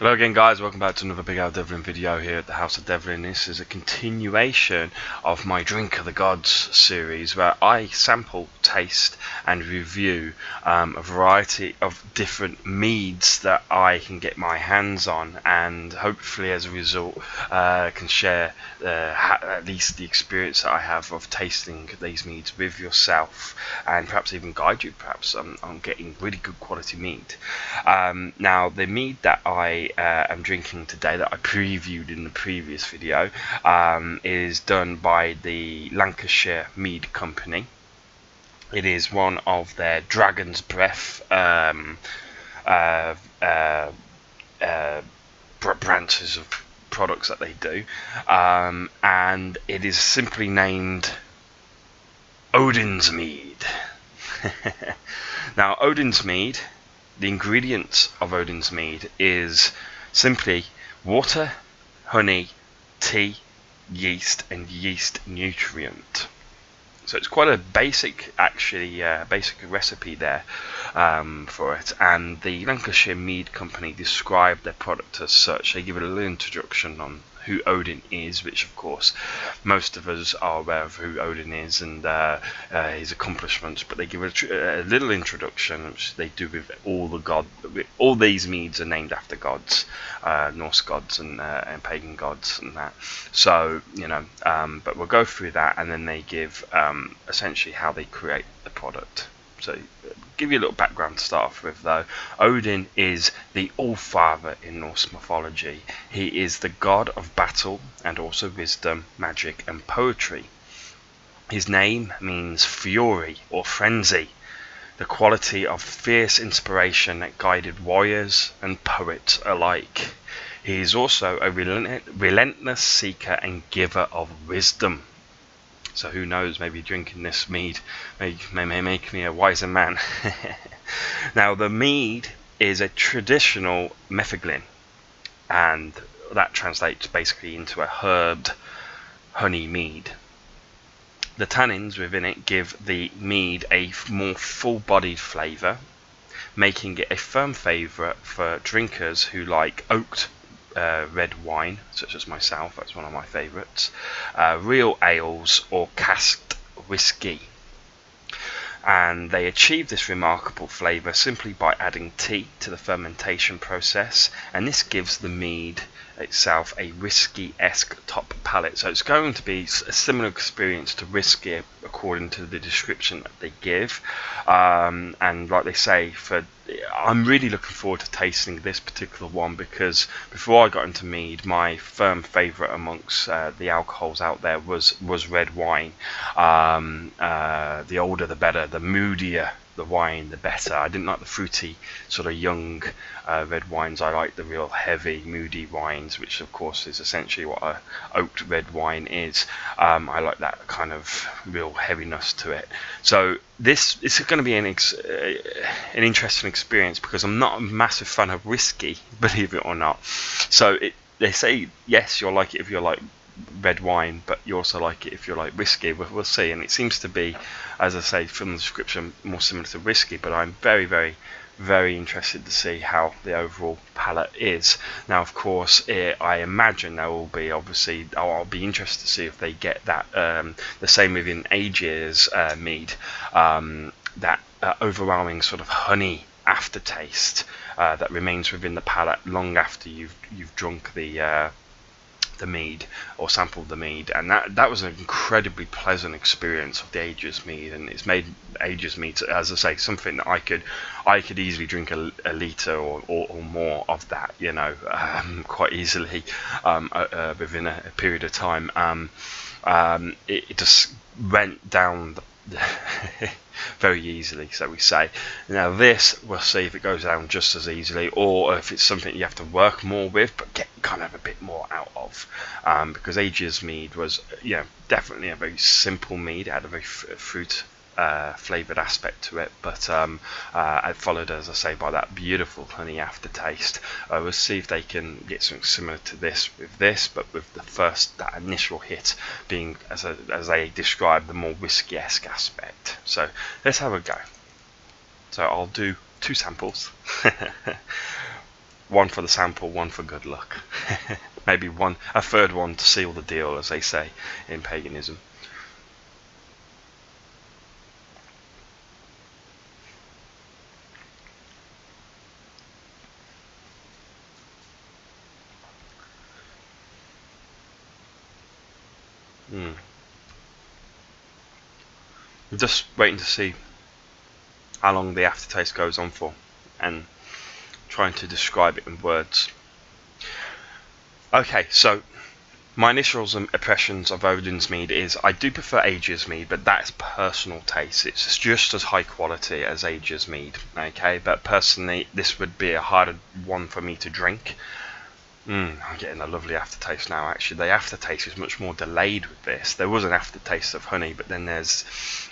Hello again guys, welcome back to another Big Al Devlin video here at the House of Devlin. This is a continuation of my Drink of the Gods series where I sample, taste and review a variety of different meads that I can get my hands on, and hopefully as a result can share at least the experience that I have of tasting these meads with yourself, and perhaps even guide you perhaps on getting really good quality mead. Now the mead that I am drinking today, that I previewed in the previous video, is done by the Lancashire Mead Company. It is one of their Dragon's Breath branches of products that they do, and it is simply named Odin's Mead. Now Odin's Mead, the ingredients of Odin's Mead is simply water, honey, tea, yeast and yeast nutrient. So it's quite a basic, basic recipe there for it. And the Lancashire Mead Company describe their product as such. They give it a little introduction on who Odin is, which of course most of us are aware of who Odin is and his accomplishments, but they give it a little introduction, which they do with all the god. All these meads are named after gods, Norse gods and pagan gods and that. So you know, but we'll go through that, and then they give essentially how they create the product. So give you a little background to start off with though. Odin is the All-Father in Norse mythology. He is the god of battle and also wisdom, magic and poetry. His name means fury or frenzy, the quality of fierce inspiration that guided warriors and poets alike. He is also a relentless seeker and giver of wisdom. So who knows, maybe drinking this mead may make me a wiser man. Now the mead is a traditional metheglin, and that translates basically into a herbed honey mead. The tannins within it give the mead a more full-bodied flavour, making it a firm favourite for drinkers who like oaked red wine, such as myself. That's one of my favourites. Real ales or casked whiskey, and they achieve this remarkable flavour simply by adding tea to the fermentation process, and this gives the mead itself a whiskey-esque top palate. So it's going to be a similar experience to whiskey according to the description that they give, and like they say, I'm really looking forward to tasting this particular one, because before I got into mead, my firm favourite amongst the alcohols out there was red wine. The older the better, the moodier the wine the better. I didn't like the fruity sort of young red wines. I like the real heavy moody wines, which of course is essentially what a oaked red wine is. I like that kind of real heaviness to it. So this is going to be an interesting experience, because I'm not a massive fan of whiskey, believe it or not. So they say yes, you'll like it if you like red wine, but you also like it if you like whiskey. We'll see. And it seems to be, as I say from the description, more similar to whiskey, but I'm very, very, very interested to see how the overall palate is. Now of course I imagine there will be, obviously I'll be interested to see if they get that the same within Aegir's mead, that overwhelming sort of honey aftertaste that remains within the palate long after you've drunk the mead or sampled the mead. And that was an incredibly pleasant experience of the Aegir's mead, and it's made Aegir's mead, as I say, something that I could easily drink a litre or more of that, you know, quite easily within a period of time. It just went down very easily, so we say. Now this, we'll see if it goes down just as easily, or if it's something you have to work more with but get kind of a bit more out of, because Aegir's mead was, you know, definitely a very simple mead. It had a very fruit flavoured aspect to it, but followed, as I say, by that beautiful honey aftertaste. We'll see if they can get something similar to this with this, but with that initial hit being, as they describe, the more whiskey-esque aspect. So let's have a go. So I'll do 2 samples. one for the sample, one for good luck. Maybe a third one to seal the deal, as they say in paganism. I'm just waiting to see how long the aftertaste goes on for, and trying to describe it in words. Okay, so my initial impressions of Odin's Mead is I do prefer Aegir's Mead, but that's personal taste. It's just as high quality as Aegir's Mead, okay? But personally, this would be a harder one for me to drink. I'm getting a lovely aftertaste now, actually. The aftertaste is much more delayed with this. There was an aftertaste of honey, but then there's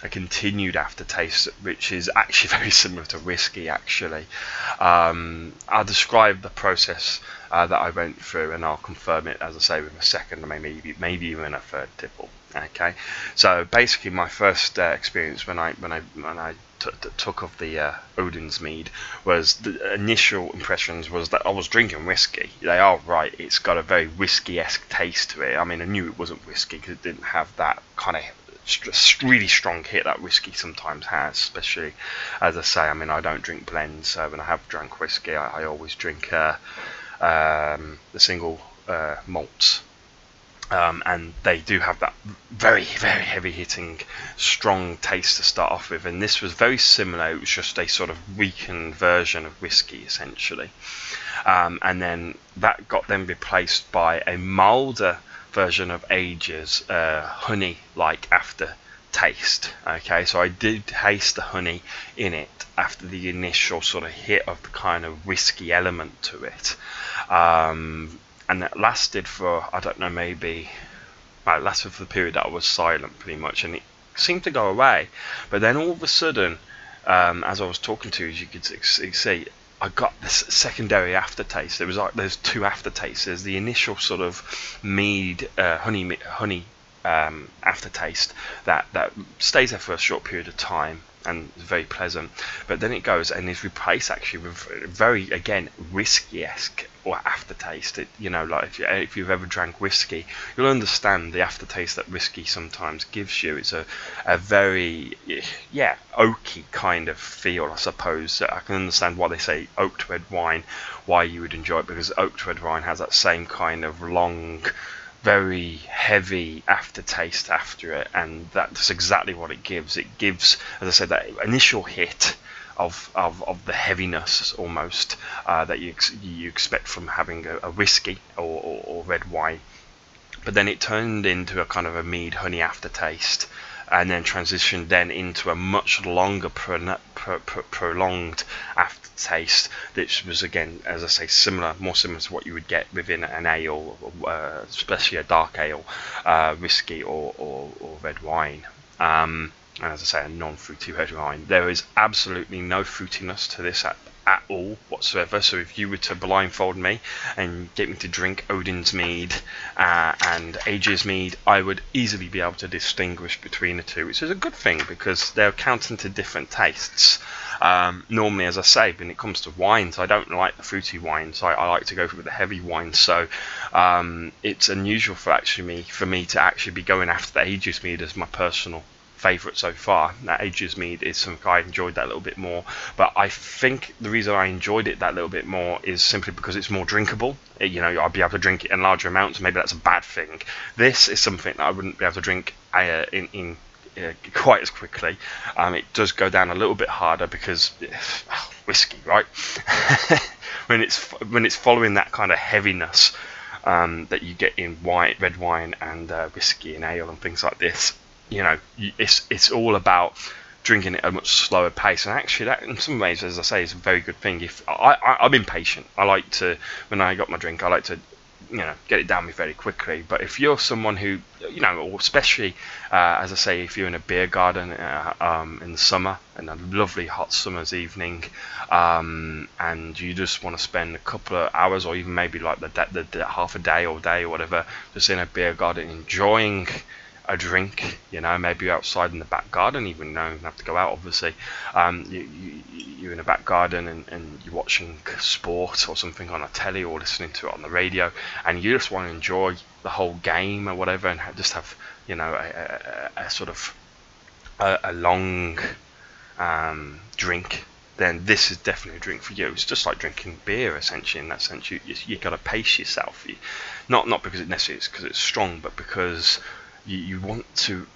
a continued aftertaste, which is actually very similar to whiskey, actually. I'll describe the process that I went through, and I'll confirm it, as I say, with a second, or maybe even a third tipple. Okay, so basically, my first experience when I took of the Odin's Mead was the initial impressions was that I was drinking whiskey. They are right; it's got a very whiskey-esque taste to it. I mean, I knew it wasn't whiskey because it didn't have that kind of really strong hit that whiskey sometimes has. Especially, as I say, I mean, I don't drink blends, so when I have drank whiskey, I always drink the single malts. And they do have that very, very heavy hitting, strong taste to start off with, and this was very similar. It was just a sort of weakened version of whiskey, essentially, and then that got then replaced by a milder version of Aegir's honey-like aftertaste. Okay, so I did taste the honey in it after the initial sort of hit of the kind of whiskey element to it. And that lasted for, I don't know, maybe, well, it lasted for the period that I was silent, pretty much, and it seemed to go away. But then all of a sudden, as I was talking to you, as you could see, I got this secondary aftertaste. There's two aftertastes. There's the initial sort of mead, honey aftertaste that stays there for a short period of time and is very pleasant, but then it goes and is replaced actually with very, again, whiskey-esque or aftertaste. Like if you've ever drank whiskey, you'll understand the aftertaste that whiskey sometimes gives you. It's a very oaky kind of feel, I suppose. I can understand why they say oaked red wine, why you would enjoy it, because oaked red wine has that same kind of long, very heavy aftertaste after it, and that's exactly what it gives. It gives, as I said, that initial hit of the heaviness almost that you expect from having a whiskey or red wine, but then it turned into a kind of a mead honey aftertaste, and then transitioned then into a much longer prolonged aftertaste, which was, again, as I say, more similar to what you would get within an ale, especially a dark ale, whiskey or red wine. And as I say, a non-fruity red wine. There is absolutely no fruitiness to this at all whatsoever. So if you were to blindfold me and get me to drink Odin's Mead and Aegir's Mead, I would easily be able to distinguish between the two, which is a good thing because they're accounting to different tastes. Normally, as I say, when it comes to wines, I don't like the fruity wines. I like to go for the heavy wines. So it's unusual for me to actually be going after the Aegir's Mead as my personal favourite so far. That Aegir's Mead is something I enjoyed that a little bit more, but I think the reason I enjoyed it that little bit more is simply because it's more drinkable. I'll be able to drink it in larger amounts. Maybe that's a bad thing. This is something that I wouldn't be able to drink in quite as quickly. It does go down a little bit harder because whiskey, right? when it's following that kind of heaviness that you get in red wine and whiskey and ale and things like this. It's all about drinking it at a much slower pace, and actually that, in some ways, as I say, is a very good thing. If I'm impatient, I like to, when I got my drink, I like to, get it down me very quickly. But if you're someone who, or especially, as I say, if you're in a beer garden in the summer, in a lovely hot summer's evening, and you just want to spend a couple of hours, or even maybe like the half a day or day or whatever, just in a beer garden enjoying a drink, you know, maybe you're outside in the back garden, even though you don't have to go out, obviously. You're in a back garden and you're watching sport or something on a telly or listening to it on the radio, and you just want to enjoy the whole game or whatever, and just have, you know, a sort of a long drink, then this is definitely a drink for you. It's just like drinking beer, essentially. In that sense, you got to pace yourself. Not because it necessarily is because it's strong, but because you want to.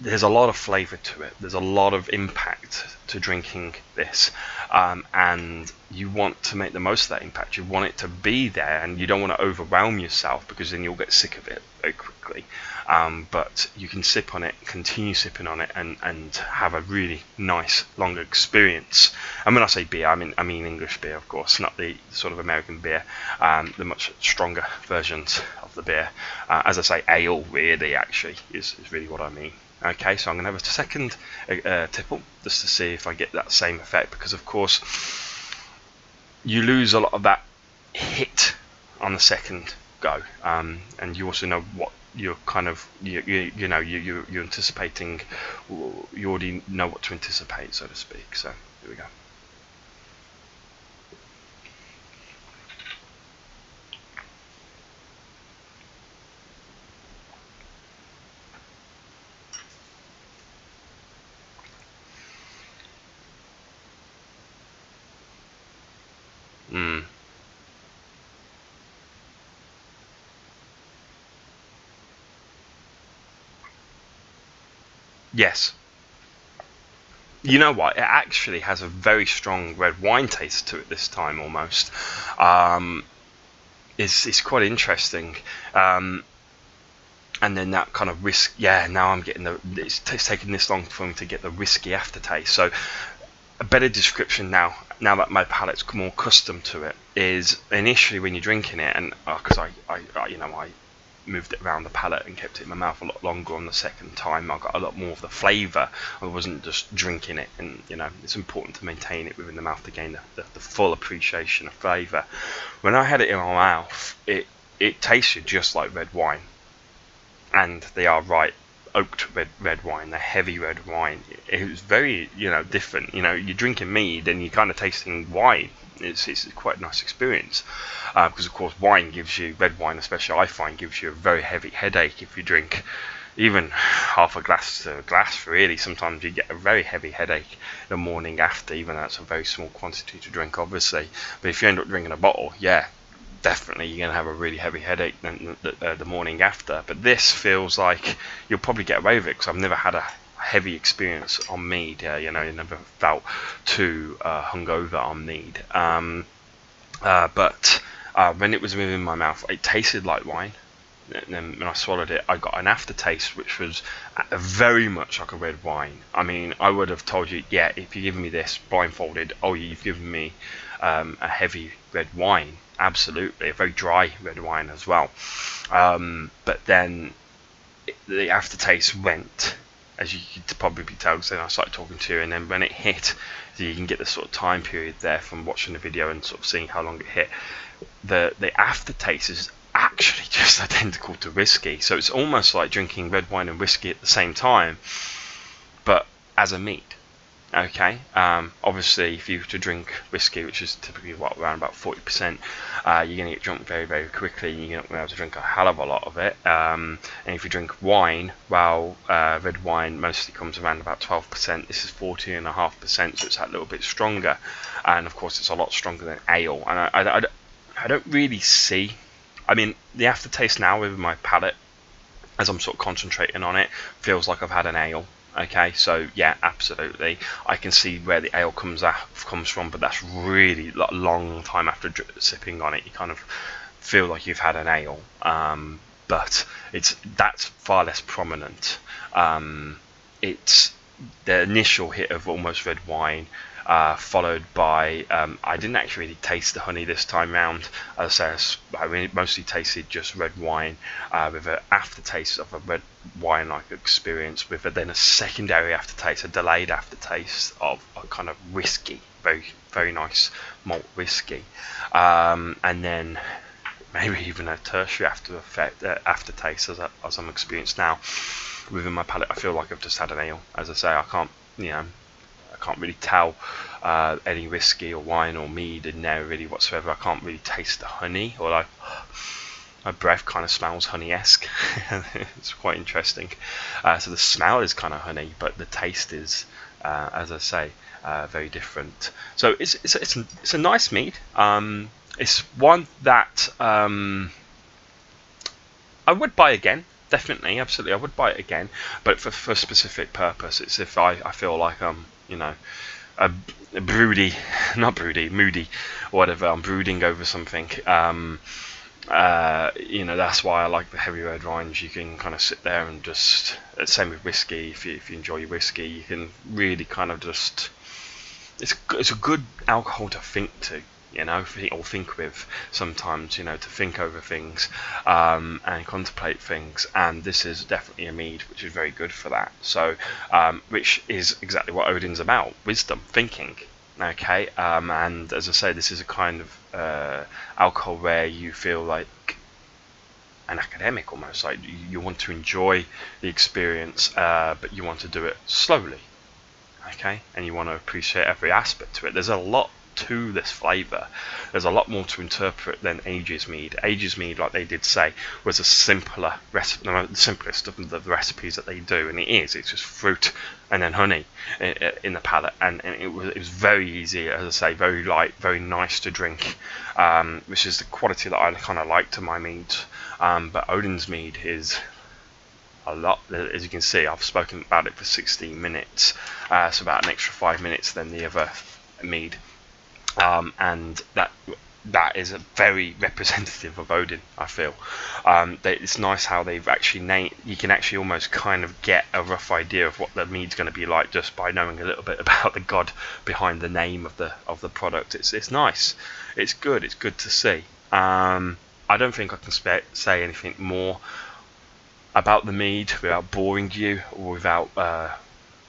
There's a lot of flavour to it. There's a lot of impact to drinking this, and you want to make the most of that impact. You want it to be there, and you don't want to overwhelm yourself, because then you'll get sick of it very quickly. But you can sip on it, continue sipping on it, and have a really nice long experience. And when I say beer, I mean English beer, of course, not the sort of American beer, the much stronger versions of the beer. As I say, ale really actually is really what I mean. Okay, so I'm going to have a second tipple just to see if I get that same effect, because of course you lose a lot of that hit on the second go, and you also know what you're kind of you're anticipating. You already know what to anticipate, so to speak. So here we go. Yes. You know what? It actually has a very strong red wine taste to it this time, almost. It's quite interesting. And then that kind of whisk. Yeah, now I'm getting it's taken this long for me to get the whiskey aftertaste. So a better description now that my palate's more accustomed to it, is initially when you're drinking it, and because I moved it around the palate and kept it in my mouth a lot longer on the second time, I got a lot more of the flavour. I wasn't just drinking it, and it's important to maintain it within the mouth to gain the full appreciation of flavour. When I had it in my mouth, it tasted just like red wine, and they are right, oaked red wine, the heavy red wine. It was very different. You're drinking mead and you're kind of tasting wine. It's quite a nice experience, because of course red wine especially, I find, gives you a very heavy headache if you drink even half a glass to a glass. Really, sometimes you get a very heavy headache the morning after, even though it's a very small quantity to drink, obviously. But if you end up drinking a bottle, yeah, definitely you're going to have a really heavy headache the morning after. But this feels like you'll probably get away with it, because I've never had a heavy experience on mead. You never felt too hungover on mead. But when it was within my mouth, it tasted like wine. And then when I swallowed it, I got an aftertaste which was very much like a red wine. I mean, I would have told you, yeah, if you give me this blindfolded, oh, you've given me a heavy red wine. Absolutely, a very dry red wine as well. But then the aftertaste went, as you could probably tell, because then I started talking to you, and then when it hit, so you can get the sort of time period there from watching the video and sort of seeing how long it hit. The aftertaste is actually just identical to whiskey, so it's almost like drinking red wine and whiskey at the same time, but as a mead. Okay, obviously if you were to drink whiskey, which is typically around about 40%, you're going to get drunk very, very quickly, and you're going to be able to drink a hell of a lot of it. And if you drink wine, well, red wine mostly comes around about 12%. This is 14.5%, so it's that little bit stronger, and of course it's a lot stronger than ale. And I don't really see, I mean, the aftertaste now with my palate, as I'm sort of concentrating on it, feels like I've had an ale. Okay, so yeah, absolutely, I can see where the ale comes from, but that's really a long time after sipping on it. You kind of feel like you've had an ale, but that's far less prominent. It's the initial hit of almost red wine, followed by I didn't actually really taste the honey this time round. As I say, I mostly tasted just red wine, with an aftertaste of a red wine-like experience, with then a secondary aftertaste, a delayed aftertaste of a kind of whiskey, very, very nice malt whiskey, and then maybe even a tertiary aftertaste as I'm experienced now within my palate. I feel like I've just had an ale. As I say, I can't really tell any whiskey or wine or mead in there really whatsoever. I can't really taste the honey, or like my breath kind of smells honey-esque. It's quite interesting. So the smell is kind of honey, but the taste is, as I say, very different. So it's a nice mead. It's one that I would buy again. Definitely, absolutely, I would buy it again. But for a specific purpose. It's if I feel like I'm, moody, or whatever. I'm brooding over something. That's why I like the heavy red wines. You can kind of sit there and just, same with whiskey. If you enjoy your whiskey, you can really kind of just, it's a good alcohol to think to, or think with sometimes, to think over things and contemplate things. And this is definitely a mead which is very good for that. So, which is exactly what Odin's about: wisdom, thinking. Okay, and as I say, this is a kind of alcohol where you feel like an academic almost, like you want to enjoy the experience, but you want to do it slowly. Okay, and you want to appreciate every aspect to it. There's a lot to this flavour. There's a lot more to interpret than Age's Mead. Age's Mead, like they did say, was a simpler recipe, the simplest of the recipes that they do, and it is. It's just fruit and then honey in the palate, and it was very easy, as I say, very light, very nice to drink, which is the quality that I kind of like to my meads. But Odin's Mead is a lot. As you can see, I've spoken about it for 16 minutes, so about an extra 5 minutes than the other mead. And that is a very representative of Odin, I feel. It's nice how they've actually you can actually almost kind of get a rough idea of what the mead's going to be like just by knowing a little bit about the god behind the name of the product. It's nice. It's good. It's good to see. I don't think I can say anything more about the mead without boring you or without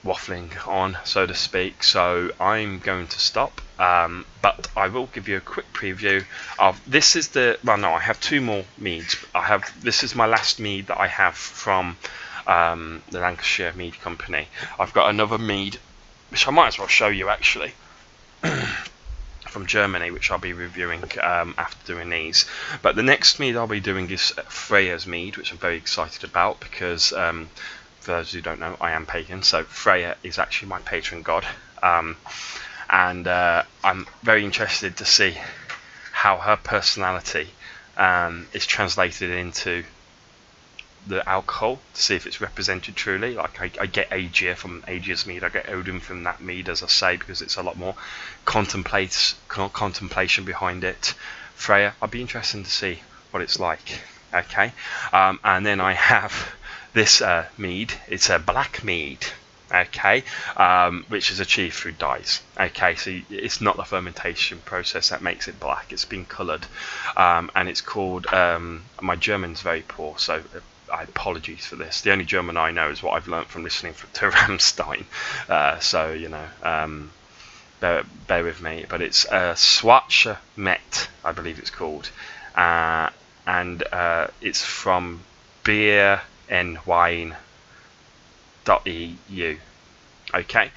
waffling on, so to speak. So I'm going to stop, but I will give you a quick preview of this. Is the I have two more meads. This is my last mead that I have from the Lancashire Mead Company. I've got another mead which I might as well show you actually from Germany, which I'll be reviewing after doing these. But the next mead I'll be doing is Freya's Mead, which I'm very excited about because for those who don't know, I am pagan, so Freya is actually my patron god, and I'm very interested to see how her personality is translated into the alcohol, to see if it's represented truly. Like I get Aegir from Aegir's Mead, I get Odin from that mead, as I say, because it's a lot more contemplation behind it. Freya, I'd be interested to see what it's like. Okay, and then I have this mead. It's a black mead, okay, which is achieved through dyes. Okay, so it's not the fermentation process that makes it black. It's been coloured, and it's called. My German's very poor, so I apologies for this. The only German I know is what I've learnt from listening to Rammstein. So bear with me. But it's Schwarze Met, I believe it's called, and it's from beer and wine.eu. Okay,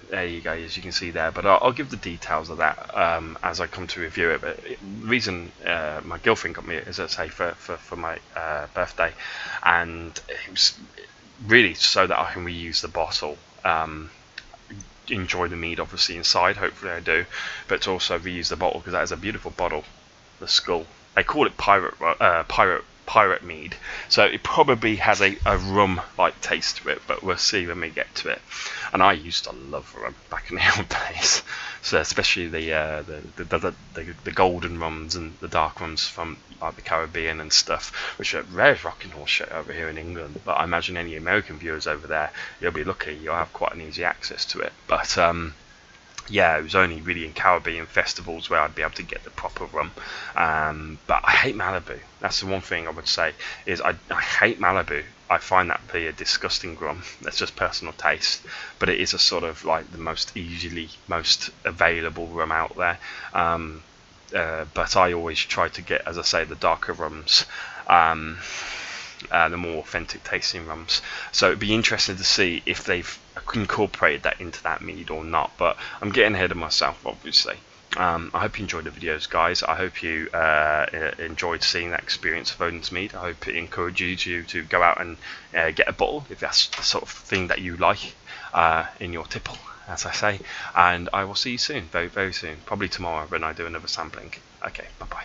there you go, as you can see there. But I'll give the details of that as I come to review it. But the reason my girlfriend got me, as I say, for my birthday, and it was really so that I can reuse the bottle, enjoy the mead obviously inside, hopefully I do, but to also reuse the bottle because that is a beautiful bottle. The skull, they call it pirate mead, so it probably has a rum-like taste to it, but we'll see when we get to it. And I used to love rum back in the old days, so especially the golden rums and the dark rums from like the Caribbean and stuff, which are rare rocking horse shit over here in England. But I imagine any American viewers over there, you'll be lucky, you'll have quite an easy access to it. But yeah, it was only really in Caribbean festivals where I'd be able to get the proper rum. But I hate Malibu. That's the one thing I would say, is I hate Malibu. I find that to be a disgusting rum. That's just personal taste. But it is a sort of like the most available rum out there. but I always try to get, as I say, the darker rums, the more authentic tasting rums. So it'd be interesting to see if they've incorporated that into that mead or not, but I'm getting ahead of myself, obviously. I hope you enjoyed the videos, guys. I hope you enjoyed seeing that experience of Odin's Mead. I hope it encourages you to go out and get a bottle if that's the sort of thing that you like in your tipple, as I say. And I will see you soon, very, very soon. Probably tomorrow when I do another sampling. Okay, bye-bye.